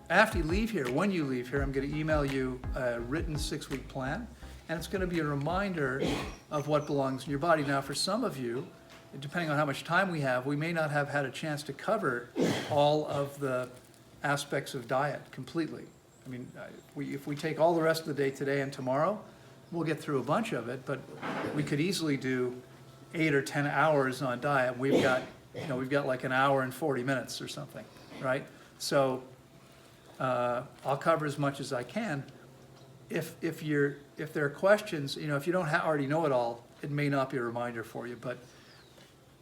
after you leave here, when you leave here, I'm going to email you a written 6-week plan, and it's going to be a reminder of what belongs in your body. Now, for some of you, depending on how much time we have, we may not have had a chance to cover all of the aspects of diet completely. I mean, if we take all the rest of the day today and tomorrow, we'll get through a bunch of it, but we could easily do 8 or 10 hours on diet. We've got like an hour and 40 minutes or something, right? So I'll cover as much as I can. If there are questions, if you don't already know it all, it may not be a reminder for you, but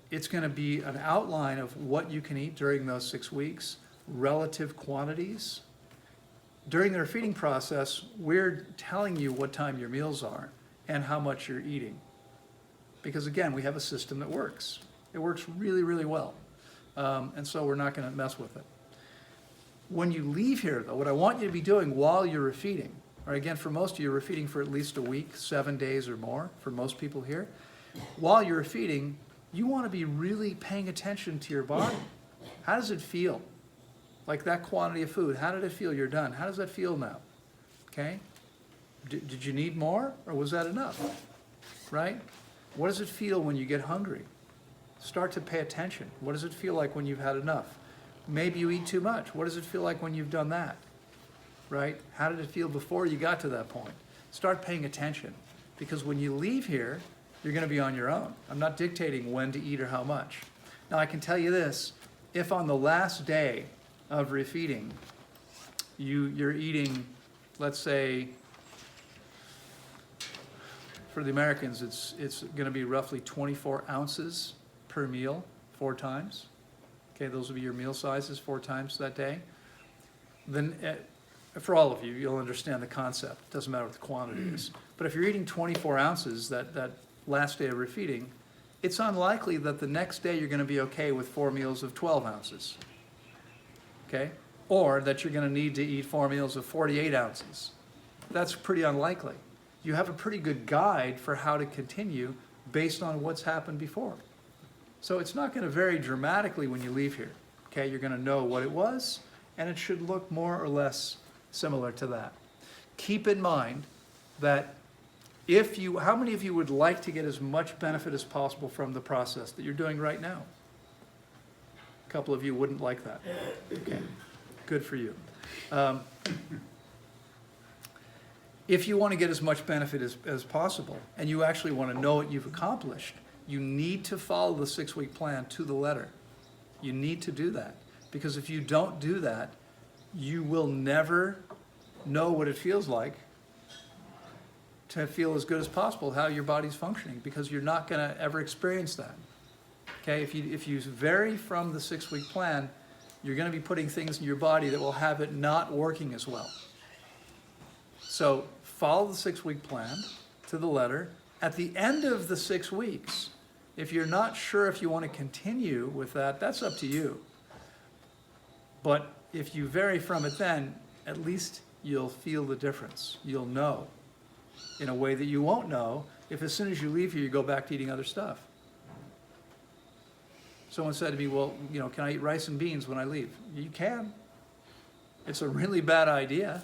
it's going to be an outline of what you can eat during those 6 weeks, relative quantities. During their feeding process, we're telling you what time your meals are and how much you're eating. Because again, we have a system that works. It works really, really well. And so we're not going to mess with it. When you leave here, though, what I want you to be doing while you're refeeding, or again, for most of you, you're refeeding for at least a week, 7 days or more, for most people here. While you're refeeding, you want to be really paying attention to your body. How does it feel? Like that quantity of food, how did it feel you're done? How does that feel now? Okay? Did you need more, or was that enough? Right? What does it feel when you get hungry? Start to pay attention. What does it feel like when you've had enough? Maybe you eat too much. What does it feel like when you've done that? Right? How did it feel before you got to that point? Start paying attention, because when you leave here, you're going to be on your own. I'm not dictating when to eat or how much. Now, I can tell you this. If on the last day of refeeding, you're eating, let's say, for the Americans, it's going to be roughly 24 ounces per meal, 4 times. Okay, those will be your meal sizes 4 times that day. Then, for all of you, you'll understand the concept. It doesn't matter what the quantity is. But if you're eating 24 ounces that last day of refeeding, it's unlikely that the next day you're going to be okay with 4 meals of 12 ounces. Okay? Or that you're going to need to eat 4 meals of 48 ounces. That's pretty unlikely. You have a pretty good guide for how to continue based on what's happened before. So it's not going to vary dramatically when you leave here. Okay? You're going to know what it was, and it should look more or less similar to that. Keep in mind that how many of you would like to get as much benefit as possible from the process that you're doing right now? A couple of you wouldn't like that. Okay, good for you. If you want to get as much benefit as possible, and you actually want to know what you've accomplished, you need to follow the 6-week plan to the letter. You need to do that. Because if you don't do that, you will never know what it feels like to feel as good as possible how your body's functioning, because you're not going to ever experience that. Okay, if you vary from the 6-week plan, you're going to be putting things in your body that will have it not working as well. So follow the 6-week plan to the letter. At the end of the 6 weeks, if you're not sure if you want to continue with that, that's up to you. But if you vary from it then, at least you'll feel the difference. You'll know in a way that you won't know if as soon as you leave here you go back to eating other stuff. Someone said to me, well, can I eat rice and beans when I leave? You can. It's a really bad idea,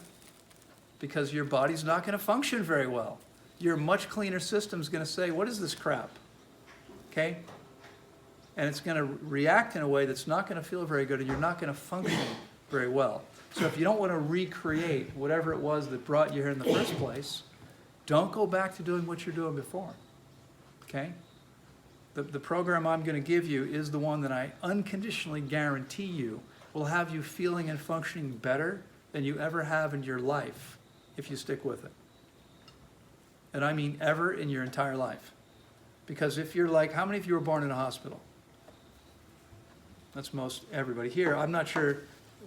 because your body's not going to function very well. Your much cleaner system's going to say, what is this crap? Okay? And it's going to react in a way that's not going to feel very good, and you're not going to function very well. So if you don't want to recreate whatever it was that brought you here in the first place, don't go back to doing what you're doing before. Okay? The program I'm going to give you is the one that I unconditionally guarantee you will have you feeling and functioning better than you ever have in your life if you stick with it. And I mean ever in your entire life. Because if you're like, how many of you were born in a hospital? That's most everybody here. I'm not sure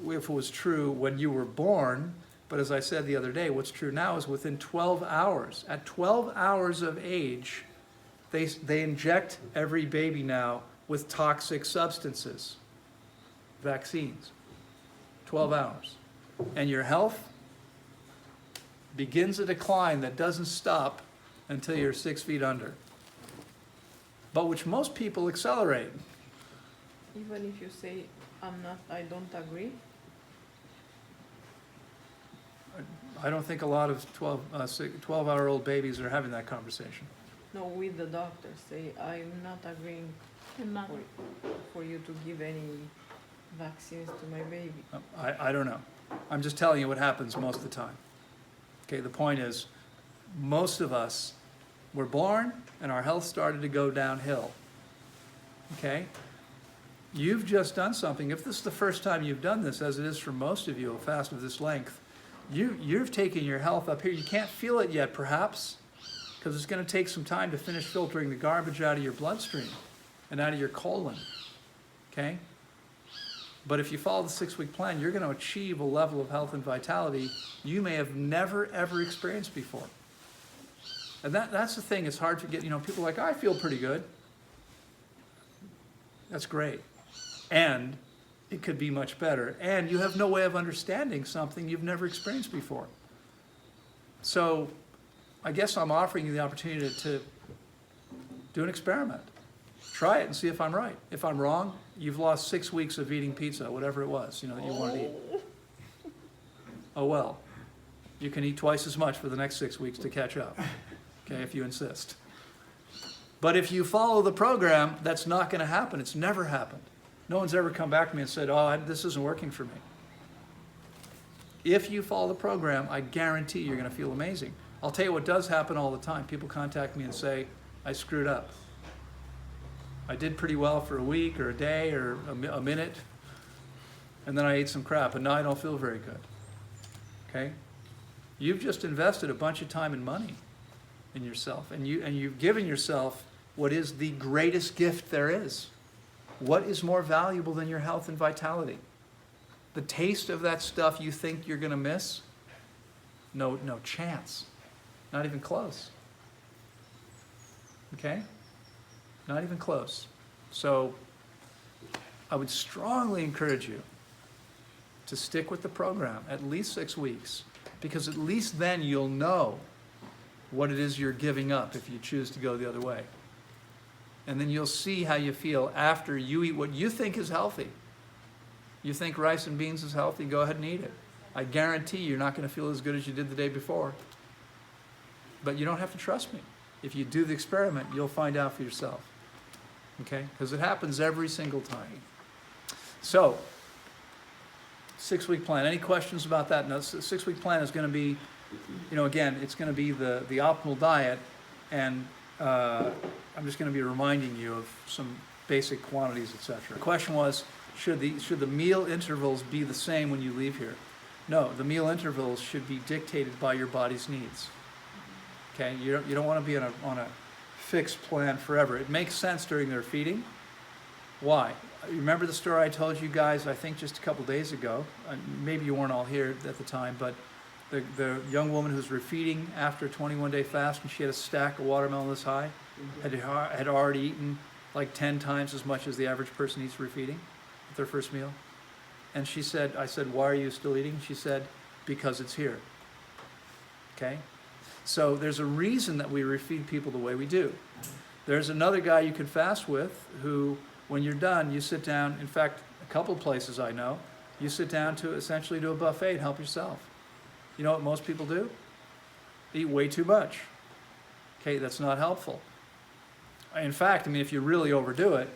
if it was true when you were born, but as I said the other day, what's true now is within 12 hours. At 12 hours of age, they inject every baby now with toxic substances, vaccines. 12 hours. And your health begins a decline that doesn't stop until you're 6 feet under, but which most people accelerate. Even if you say, I don't agree? I don't think a lot of 12-hour-old babies are having that conversation. No, with the doctor, say, I'm not agreeing for you to give any vaccines to my baby. I don't know. I'm just telling you what happens most of the time. Okay, the point is, most of us were born and our health started to go downhill. Okay? You've just done something. If this is the first time you've done this, as it is for most of you, a fast of this length, you've taken your health up here. You can't feel it yet, perhaps, because it's going to take some time to finish filtering the garbage out of your bloodstream and out of your colon. Okay? But if you follow the 6-week plan, you're going to achieve a level of health and vitality you may have never, ever experienced before. And that's the thing. It's hard to get, people are like, I feel pretty good. That's great. And it could be much better. And you have no way of understanding something you've never experienced before. So I guess I'm offering you the opportunity to do an experiment. Try it and see if I'm right. If I'm wrong, you've lost 6 weeks of eating pizza, whatever it was, that you wanted to eat. Oh well, you can eat twice as much for the next 6 weeks to catch up, okay, if you insist. But if you follow the program, that's not going to happen. It's never happened. No one's ever come back to me and said, oh, this isn't working for me. If you follow the program, I guarantee you're going to feel amazing. I'll tell you what does happen all the time. People contact me and say, I screwed up. I did pretty well for a week or a day or a minute, and then I ate some crap, and now I don't feel very good. Okay? You've just invested a bunch of time and money in yourself, and you've given yourself what is the greatest gift there is. What is more valuable than your health and vitality? The taste of that stuff you think you're going to miss? No chance. Not even close. Okay? Not even close. So I would strongly encourage you to stick with the program at least 6 weeks, because at least then you'll know what it is you're giving up if you choose to go the other way. And then you'll see how you feel after you eat what you think is healthy. You think rice and beans is healthy, go ahead and eat it. I guarantee you're not going to feel as good as you did the day before. But you don't have to trust me. If you do the experiment, you'll find out for yourself. Okay? Because it happens every single time. So, 6-week plan. Any questions about that? No, the 6-week plan is going to be, again, it's going to be the optimal diet, and I'm just going to be reminding you of some basic quantities, etc. The question was, should the meal intervals be the same when you leave here? No, the meal intervals should be dictated by your body's needs. Okay, you don't want to be on a fixed plan forever. It makes sense during their feeding. Why? Remember the story I told you guys, I think just a couple days ago? Maybe you weren't all here at the time, but the young woman who was refeeding after a 21-day fast, and she had a stack of watermelon this high, had already eaten like 10 times as much as the average person eats refeeding at their first meal. And I said, why are you still eating? She said, because it's here. Okay? So there's a reason that we refeed people the way we do. There's another guy you can fast with who, when you're done, you sit down. In fact, a couple places I know, you sit down to essentially do a buffet and help yourself. You know what most people do? Eat way too much. Okay, that's not helpful. In fact, if you really overdo it,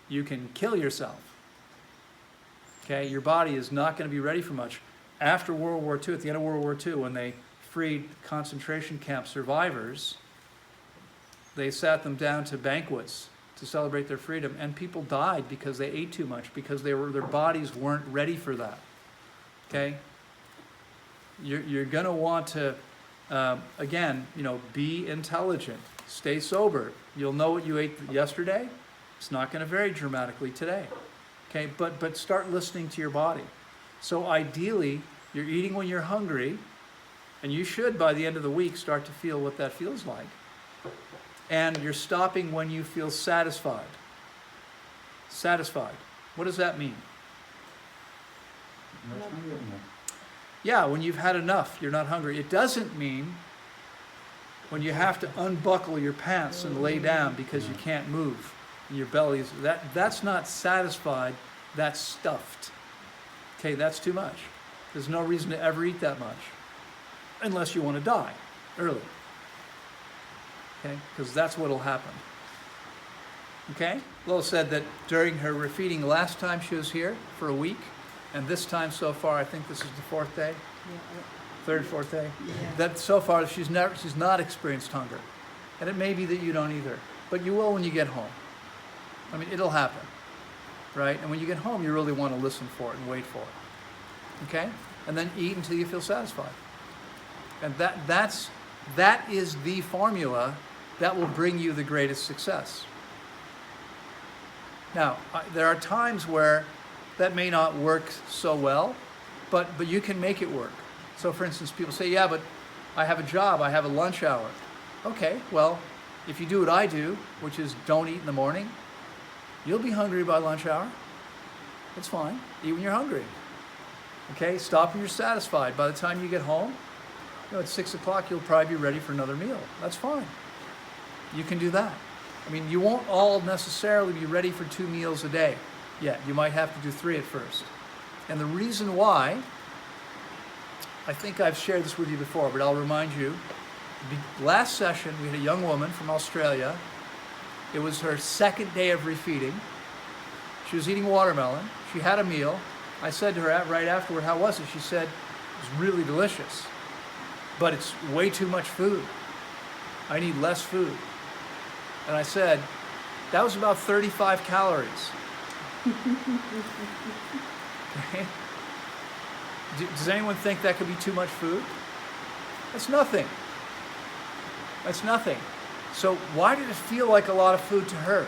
you can kill yourself. Okay, your body is not going to be ready for much. After World War II, at the end of World War II, when they freed concentration camp survivors, they sat them down to banquets to celebrate their freedom, and people died because they ate too much, because their bodies weren't ready for that. Okay? You're going to want to, again, be intelligent, stay sober. You'll know what you ate yesterday. It's not going to vary dramatically today. Okay? But start listening to your body. So ideally, you're eating when you're hungry, and you should, by the end of the week, start to feel what that feels like. And you're stopping when you feel satisfied. Satisfied. What does that mean? Yeah, when you've had enough, you're not hungry. It doesn't mean when you have to unbuckle your pants and lay down because you can't move and your belly is... That's not satisfied, that's stuffed. Okay, that's too much. There's no reason to ever eat that much. unless you want to die early. Okay, because that's what'll happen. Okay, Lola said that during her refeeding last time she was here for a week, and this time so far, I think this is the fourth day, third, fourth day, that so far she's not experienced hunger. And it may be that you don't either, but you will when you get home. I mean, it'll happen, right? And when you get home, you really want to listen for it and wait for it. Okay? And then eat until you feel satisfied. And that is the formula that will bring you the greatest success. Now, there are times where that may not work so well, but you can make it work. So for instance, people say, yeah, but I have a job, I have a lunch hour. Okay, well, if you do what I do, which is don't eat in the morning, you'll be hungry by lunch hour. That's fine. Eat when you're hungry. Okay, stop when you're satisfied. By the time you get home, at 6 o'clock, you'll probably be ready for another meal. That's fine. You can do that. I mean, you won't all necessarily be ready for 2 meals a day yet. You might have to do 3 at first. And the reason why, I think I've shared this with you before, but I'll remind you. Last session, we had a young woman from Australia. It was her second day of refeeding. She was eating watermelon. She had a meal. I said to her right afterward, how was it? She said, it was really delicious, but it's way too much food. I need less food. And I said, that was about 35 calories. Okay? Does anyone think that could be too much food? That's nothing. That's nothing. So why did it feel like a lot of food to her?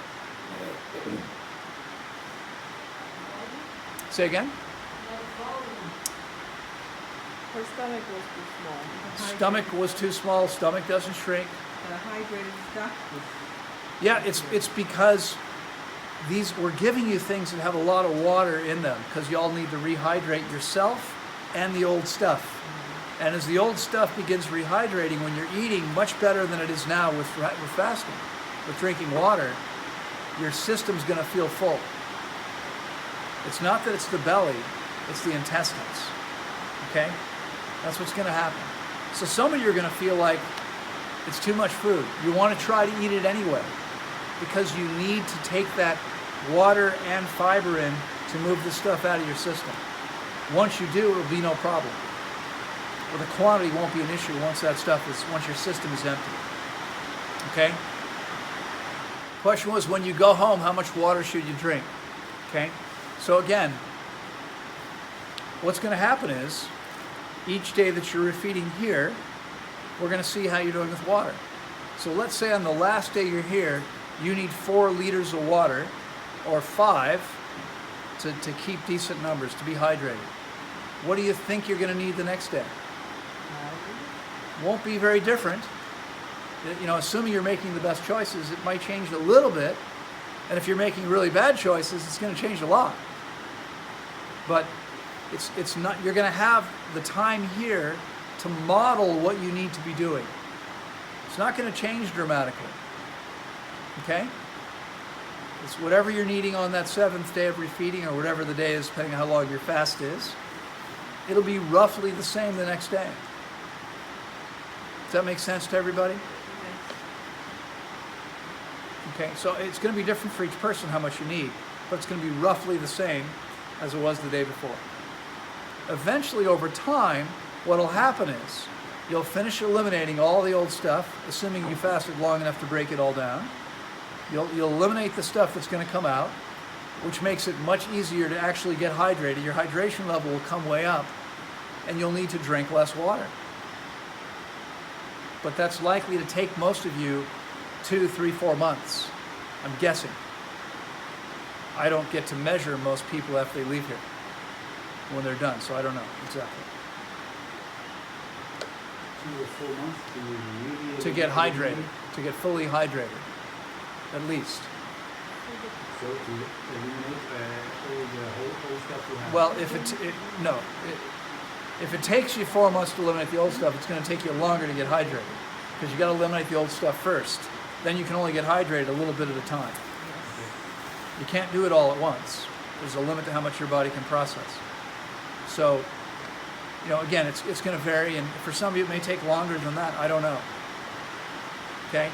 Say again? Her stomach was too small. Stomach was too small. Stomach doesn't shrink. Hydrated stuff. Yeah, it's because we're giving you things that have a lot of water in them because you all need to rehydrate yourself and the old stuff. And as the old stuff begins rehydrating, when you're eating much better than it is now with fasting, with drinking water, your system's going to feel full. It's not that it's the belly, it's the intestines. Okay? That's what's going to happen. So some of you are going to feel like it's too much food. You want to try to eat it anyway because you need to take that water and fiber in to move the stuff out of your system. Once you do, it'll be no problem. Well, the quantity won't be an issue once your system is empty. Okay? Question was, when you go home, how much water should you drink? Okay? So again, what's going to happen is, each day that you're refeeding here, we're going to see how you're doing with water. So let's say on the last day you're here, you need 4 liters of water, or 5, to keep decent numbers, to be hydrated. What do you think you're going to need the next day? Won't be very different. Assuming you're making the best choices, it might change a little bit. And if you're making really bad choices, it's going to change a lot. But it's not, you're going to have the time here to model what you need to be doing. It's not going to change dramatically. Okay? It's whatever you're needing on that 7th day of refeeding, or whatever the day is, depending on how long your fast is. It'll be roughly the same the next day. Does that make sense to everybody? Okay, so it's going to be different for each person how much you need, but it's going to be roughly the same as it was the day before. Eventually, over time, what will happen is you'll finish eliminating all the old stuff, assuming you fasted long enough to break it all down. You'll eliminate the stuff that's going to come out, which makes it much easier to actually get hydrated. Your hydration level will come way up, and you'll need to drink less water. But that's likely to take most of you 2, 3, 4 months, I'm guessing. I don't get to measure most people after they leave here when they're done, so I don't know exactly. 2 or 4 months to really To get hydrated, to get fully hydrated, at least. So to eliminate all the old stuff you have. Well, if it takes you 4 months to eliminate the old stuff, it's going to take you longer to get hydrated, because you got to eliminate the old stuff first. Then you can only get hydrated a little bit at a time. You can't do it all at once. There's a limit to how much your body can process. So You know, again, it's going to vary, and for some of you it may take longer than that. I don't know. Okay?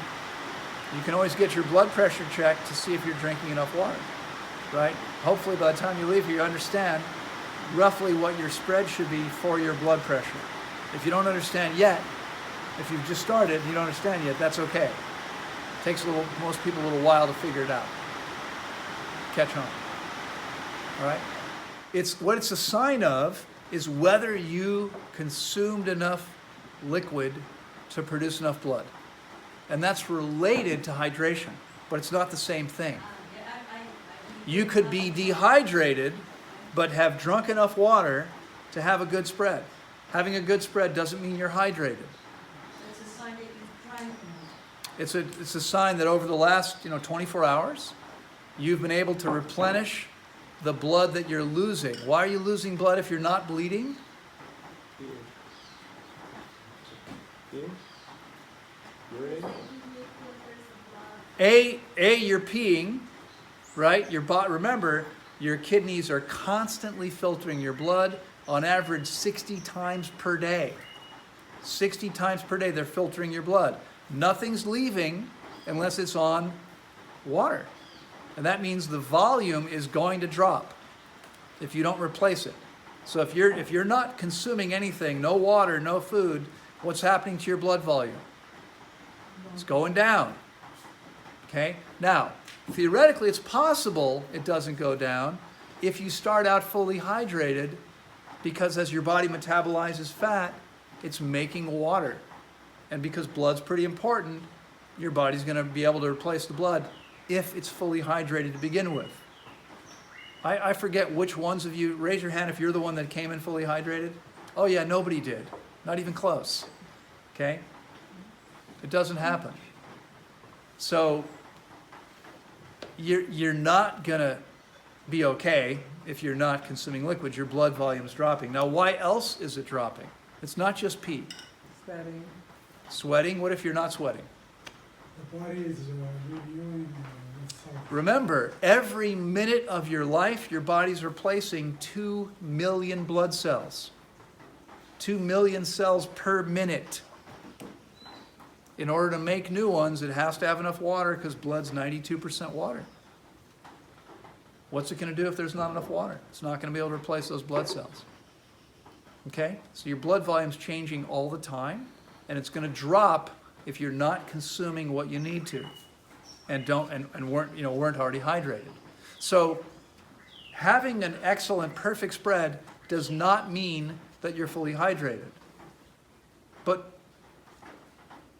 You can always get your blood pressure checked to see if you're drinking enough water, right? Hopefully by the time you leave here, you understand roughly what your spread should be for your blood pressure. If you don't understand yet, if you've just started and you don't understand yet, that's okay. It takes most people a little while to figure it out. Catch on. All right? What it's a sign of is whether you consumed enough liquid to produce enough blood. And that's related to hydration, but it's not the same thing. You could be dehydrated, but have drunk enough water to have a good spread. Having a good spread doesn't mean you're hydrated. It's a sign that you've drank more. It's a sign that over the last 24 hours, you've been able to replenish the blood that you're losing. Why are you losing blood if you're not bleeding? You're peeing, right? Remember, your kidneys are constantly filtering your blood, on average 60 times per day. 60 times per day they're filtering your blood. Nothing's leaving unless it's on water. And that means the volume is going to drop if you don't replace it. So if you're not consuming anything, no water, no food, what's happening to your blood volume? It's going down. Okay? Now, theoretically, it's possible it doesn't go down if you start out fully hydrated, because as your body metabolizes fat, it's making water. And because blood's pretty important, your body's going to be able to replace the blood if it's fully hydrated to begin with. I forget which ones of you, raise your hand if you're the one that came in fully hydrated. Oh yeah, nobody did. Not even close. Okay? It doesn't happen. So you're not going to be okay if you're not consuming liquids. Your blood volume is dropping. Now, why else is it dropping? It's not just pee. Sweating. Sweating? What if you're not sweating? The body is reviewing itself. Remember, every minute of your life, your body's replacing 2 million blood cells. 2 million cells per minute. In order to make new ones, it has to have enough water because blood's 92% water. What's it going to do if there's not enough water? It's not going to be able to replace those blood cells. Okay? So your blood volume's changing all the time, and it's going to drop if you're not consuming what you need to and weren't already hydrated. So having an excellent, perfect spread does not mean that you're fully hydrated. But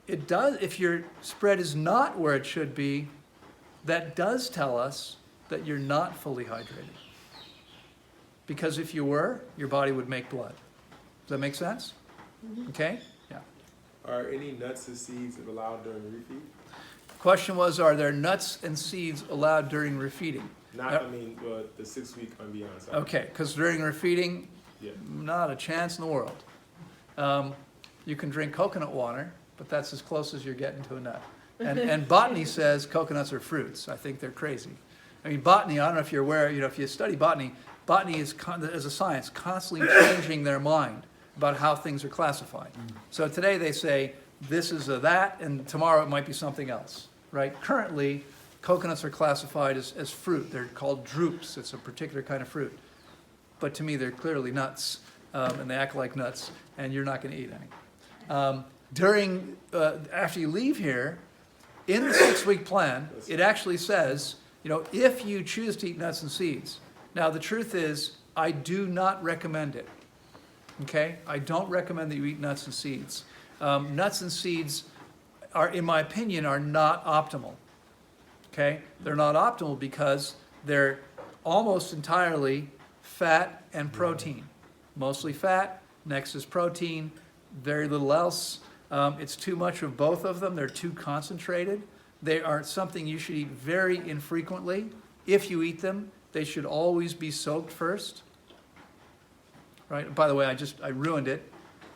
it does, if your spread is not where it should be, that does tell us that you're not fully hydrated. Because if you were, your body would make blood. Does that make sense? Okay? Yeah. Are any nuts and seeds allowed during refeed? The question was, are there nuts and seeds allowed during refeeding? The 6 week and beyond. Sorry. Okay, because during refeeding, Yeah. not a chance in the world. You can drink coconut water, but that's as close as you're getting to a nut. And botany says coconuts are fruits. I think they're crazy. I mean, botany, I don't know if you're aware, if you study botany, botany is, as a science, constantly changing their mind about how things are classified. So today they say, this is a that, and tomorrow it might be something else, right? Currently, coconuts are classified as fruit. They're called drupes. It's a particular kind of fruit. But to me, they're clearly nuts, and they act like nuts, and you're not going to eat any. After you leave here, in the 6 week plan, it actually says, if you choose to eat nuts and seeds. Now, the truth is, I do not recommend it. Okay? I don't recommend that you eat nuts and seeds. Nuts and seeds are, in my opinion, are not optimal. Okay? They're not optimal because they're almost entirely fat and protein. Mostly fat, next is protein, very little else. It's too much of both of them. They're too concentrated. They are something you should eat very infrequently. If you eat them, they should always be soaked first. Right? By the way, I ruined it.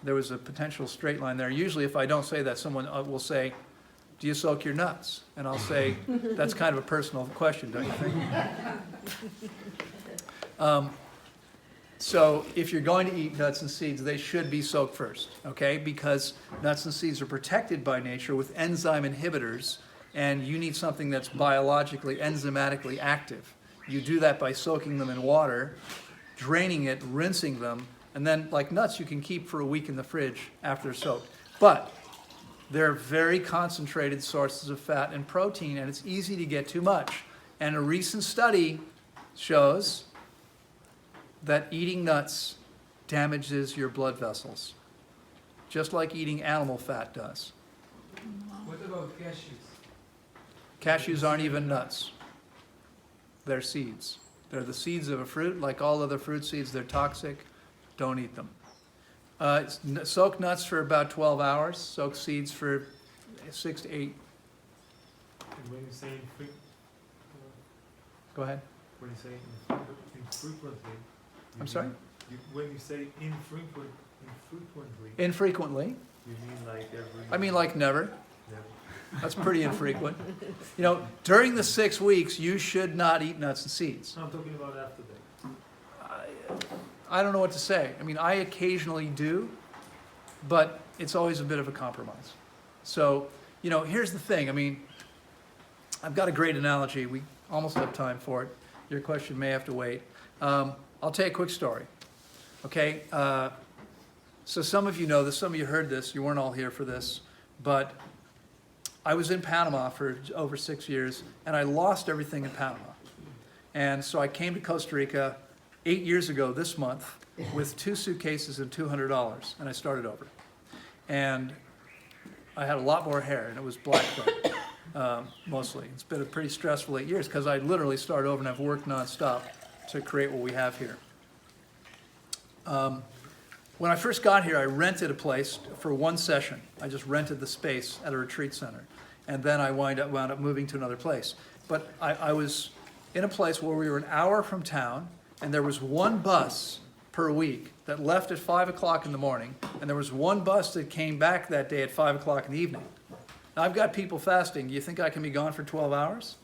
There was a potential straight line there. Usually if I don't say that, someone will say, do you soak your nuts? And I'll say, that's kind of a personal question, don't you think? So if you're going to eat nuts and seeds, they should be soaked first, okay? Because nuts and seeds are protected by nature with enzyme inhibitors, and you need something that's biologically, enzymatically active. You do that by soaking them in water, draining it, rinsing them, and then, like nuts, you can keep for a week in the fridge after they're soaked. But they're very concentrated sources of fat and protein, and it's easy to get too much. And a recent study shows that eating nuts damages your blood vessels, just like eating animal fat does. What about cashews? Cashews aren't even nuts. They're seeds. They're the seeds of a fruit. Like all other fruit seeds, they're toxic. Don't eat them. Soak nuts for about 12 hours. Soak seeds for 6 to 8. And when you say Go ahead. when you say infrequently, I'm sorry? When you say infrequently, Infrequently. you mean like every. I mean like never. Never. That's pretty infrequent. You know, during the 6 weeks, you should not eat nuts and seeds. No, I'm talking about after that. I don't know what to say. I mean, I occasionally do, but it's always a bit of a compromise. So, you know, here's the thing. I mean, I've got a great analogy. We almost have time for it. Your question may have to wait. I'll tell you a quick story. Okay? So some of you know this, some of you heard this. You weren't all here for this, but I was in Panama for over 6 years, and I lost everything in Panama. And so I came to Costa Rica 8 years ago this month with 2 suitcases and $200, and I started over. And I had a lot more hair, and it was black then, mostly. It's been a pretty stressful 8 years because I literally started over and I've worked nonstop to create what we have here. When I first got here, I rented a place for 1 session. I just rented the space at a retreat center. And then I wound up moving to another place. But I was in a place where we were an hour from town, and there was 1 bus per week that left at 5 o'clock in the morning, and there was 1 bus that came back that day at 5 o'clock in the evening. Now, I've got people fasting. You think I can be gone for 12 hours?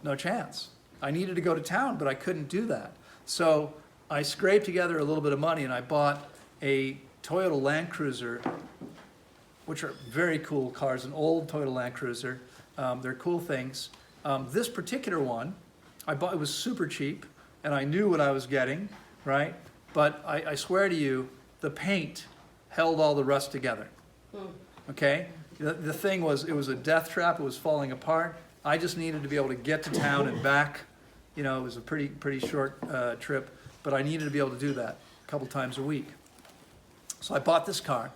No chance. I needed to go to town, but I couldn't do that. So I scraped together a little bit of money, and I bought a Toyota Land Cruiser, which are very cool cars, an old Toyota Land Cruiser. They're cool things. This particular one, I bought, it was super cheap, and I knew what I was getting, right? But I swear to you, the paint held all the rust together, okay? The thing was, it was a death trap. It was falling apart. I just needed to be able to get to town and back. You know, it was a pretty short trip, but I needed to be able to do that a couple times a week. So I bought this car,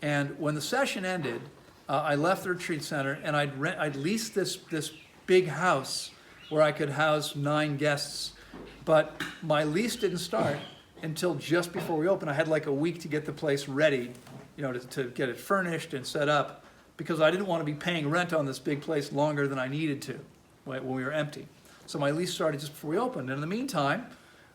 and when the session ended, I left the retreat center, and I'd leased this big house where I could house 9 guests, but my lease didn't start until just before we opened. I had like a week to get the place ready, you know, to get it furnished and set up, because I didn't want to be paying rent on this big place longer than I needed to when we were empty. So my lease started just before we opened, and in the meantime,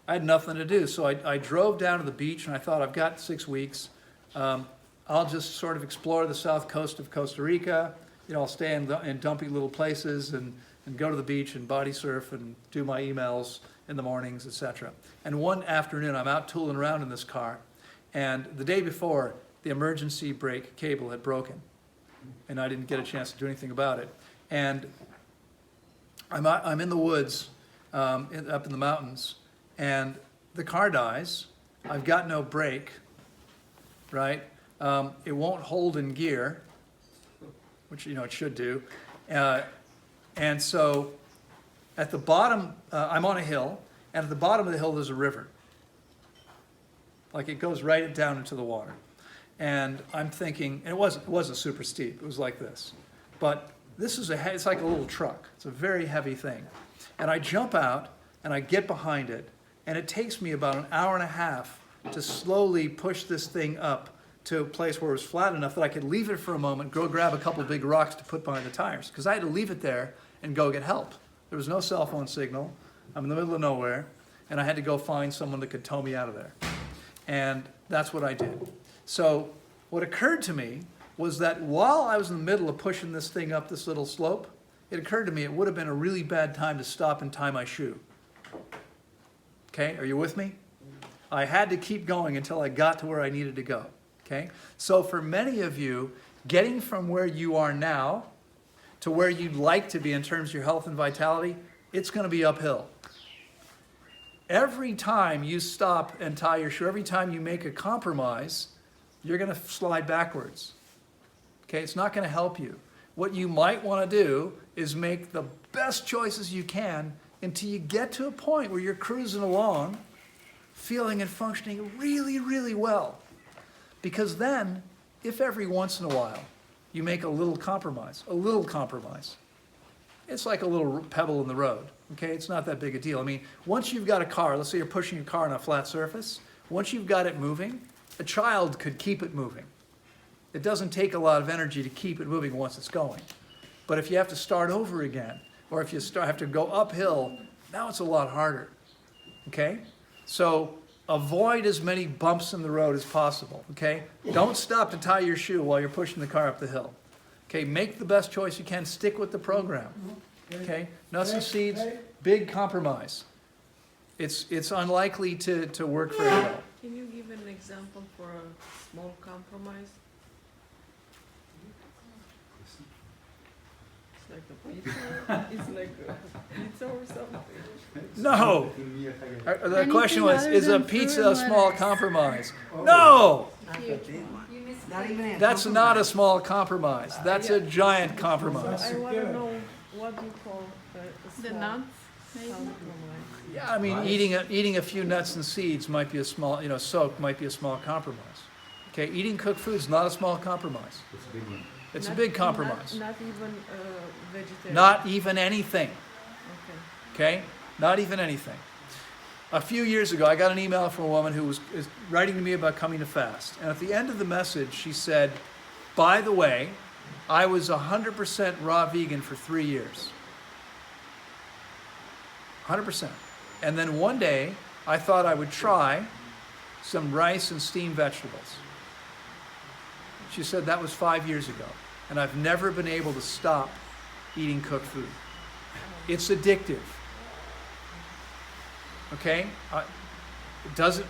I had nothing to do. So I drove down to the beach, and I thought, I've got 6 weeks. I'll just sort of explore the south coast of Costa Rica. You know, I'll stay in dumpy little places and go to the beach and body surf and do my emails in the mornings, etc. And one afternoon, I'm out tooling around in this car, and the day before, the emergency brake cable had broken, and I didn't get a chance to do anything about it. And I'm in the woods, up in the mountains, and the car dies. I've got no brake, right? It won't hold in gear, which, you know, it should do. And so at the bottom, I'm on a hill, and at the bottom of the hill there's a river. Like, it goes right down into the water. And I'm thinking, and it wasn't super steep, it was like this. But this is it's like a little truck. It's a very heavy thing. And I jump out, and I get behind it, and it takes me about an hour and a half to slowly push this thing up to a place where it was flat enough that I could leave it for a moment, go grab a couple big rocks to put behind the tires. Because I had to leave it there and go get help. There was no cell phone signal. I'm in the middle of nowhere, and I had to go find someone that could tow me out of there. And that's what I did. So what occurred to me was that while I was in the middle of pushing this thing up this little slope, it occurred to me it would have been a really bad time to stop and tie my shoe. Okay, are you with me? I had to keep going until I got to where I needed to go, okay? So for many of you, getting from where you are now to where you'd like to be in terms of your health and vitality, it's going to be uphill. Every time you stop and tie your shoe, every time you make a compromise, you're going to slide backwards. Okay, it's not going to help you. What you might want to do is make the best choices you can until you get to a point where you're cruising along, feeling and functioning really, really well. Because then, if every once in a while you make a little compromise, it's like a little pebble in the road, okay? It's not that big a deal. I mean, once you've got a car, let's say you're pushing your car on a flat surface, once you've got it moving, a child could keep it moving. It doesn't take a lot of energy to keep it moving once it's going. But if you have to start over again, or if you have to go uphill, now it's a lot harder, okay? So avoid as many bumps in the road as possible, okay? Don't stop to tie your shoe while you're pushing the car up the hill. Okay, make the best choice you can, stick with the program, okay? Nuts and seeds, big compromise. It's unlikely to work very well. Can you give an example for a small compromise? It's like a pizza, it's like a pizza or something. No! The Anything question was, other is a than pizza fruit a and small lettuce? compromise? No! You missed Not it. even a That's not a compromise. small compromise. That's a giant compromise. I wanna know what you call a The small nuts, maybe? compromise. Yeah, I mean, eating a few nuts and seeds might be a small, soaked might be a small compromise. Okay, eating cooked food is not a small compromise. It's a big one. It's a Not- big compromise. Not even vegetarian. Not even anything, Okay. okay? Not even anything. A few years ago, I got an email from a woman who is writing to me about coming to fast. And at the end of the message, she said, by the way, I was 100% raw vegan for 3 years. 100%. And then one day, I thought I would try some rice and steamed vegetables. She said that was 5 years ago. And I've never been able to stop eating cooked food. It's addictive. Okay? It doesn't,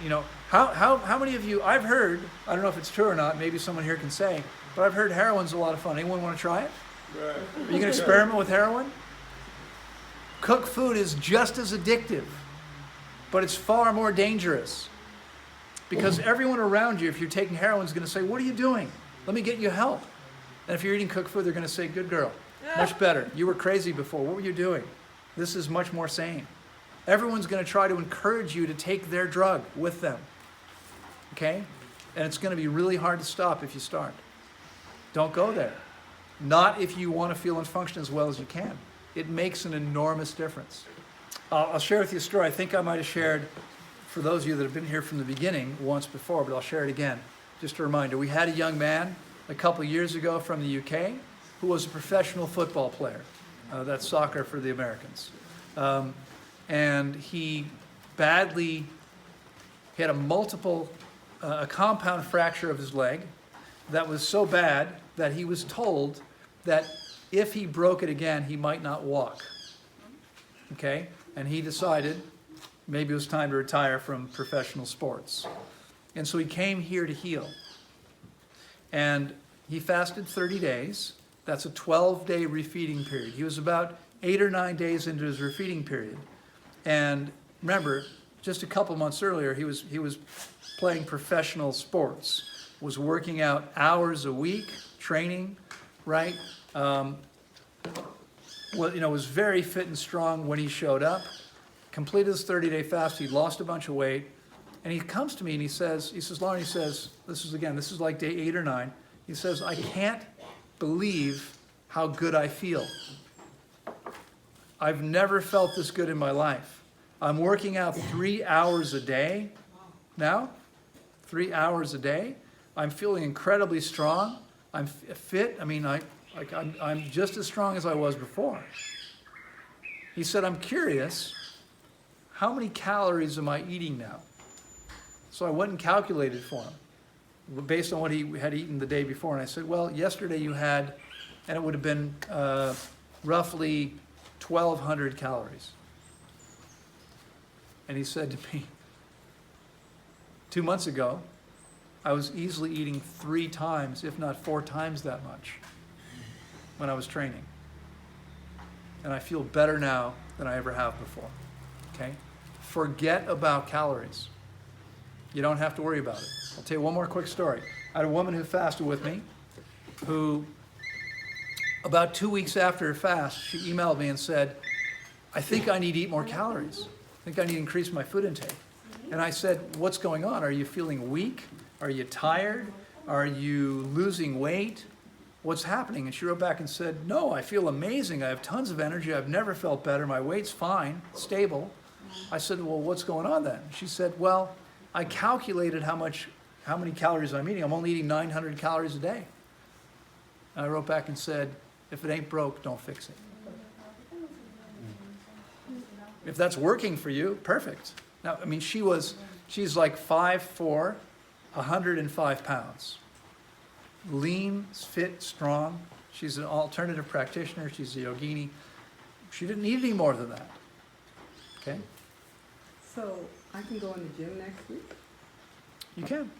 how many of you, I've heard, I don't know if it's true or not, maybe someone here can say, but I've heard heroin's a lot of fun. Anyone want to try it? Right. Are you going to experiment with heroin? Cooked food is just as addictive, but it's far more dangerous. Because everyone around you, if you're taking heroin, is going to say, what are you doing? Let me get you help. And if you're eating cooked food, they're going to say, good girl, much better. You were crazy before. What were you doing? This is much more sane. Everyone's going to try to encourage you to take their drug with them. Okay? And it's going to be really hard to stop if you start. Don't go there. Not if you want to feel and function as well as you can. It makes an enormous difference. I'll share with you a story. I think I might have shared, for those of you that have been here from the beginning, once before, but I'll share it again. Just a reminder. We had a young man a couple years ago from the UK who was a professional football player. That's soccer for the Americans. And he had a compound fracture of his leg that was so bad that he was told that if he broke it again, he might not walk. Okay? And he decided maybe it was time to retire from professional sports. And so he came here to heal. And he fasted 30 days. That's a 12-day refeeding period. He was about 8 or 9 days into his refeeding period. And remember, just a couple months earlier, he was playing professional sports, was working out hours a week, training, right? Was very fit and strong when he showed up, completed his 30-day fast. He'd lost a bunch of weight. And he comes to me and he says, Loren, this is like day 8 or 9. He says, I can't believe how good I feel. I've never felt this good in my life. I'm working out 3 hours a day now, 3 hours a day. I'm feeling incredibly strong. I'm fit. I mean, I'm just as strong as I was before. He said, I'm curious, how many calories am I eating now? So I went and calculated for him based on what he had eaten the day before. And I said, well, yesterday you had, and it would have been roughly 1,200 calories. And he said to me, 2 months ago, I was easily eating 3 times, if not 4 times that much when I was training. And I feel better now than I ever have before, okay? Forget about calories. You don't have to worry about it. I'll tell you one more quick story. I had a woman who fasted with me who, about 2 weeks after her fast, she emailed me and said, I think I need to eat more calories. I think I need to increase my food intake. And I said, what's going on? Are you feeling weak? Are you tired? Are you losing weight? What's happening? And she wrote back and said, no, I feel amazing. I have tons of energy. I've never felt better. My weight's fine, stable. I said, well, what's going on then? She said, well, I calculated how many calories I'm eating. I'm only eating 900 calories a day. And I wrote back and said, if it ain't broke, don't fix it. If that's working for you, perfect. Now, I mean, she's like 5'4", 105 pounds. Lean, fit, strong. She's an alternative practitioner. She's a yogini. She didn't need any more than that. Okay? So I can go in the gym next week? You can.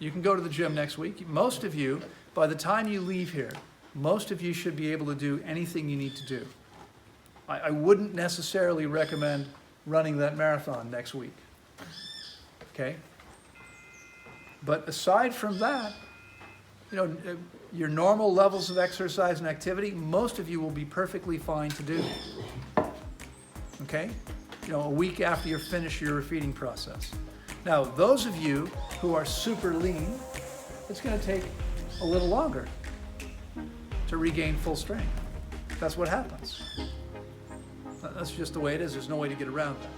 You can go to the gym next week. Most of you, by the time you leave here, most of you should be able to do anything you need to do. I wouldn't necessarily recommend running that marathon next week. Okay? But aside from that, your normal levels of exercise and activity, most of you will be perfectly fine to do. Okay? A week after you finish your feeding process. Now, those of you who are super lean, it's going to take a little longer to regain full strength. That's what happens. That's just the way it is. There's no way to get around that.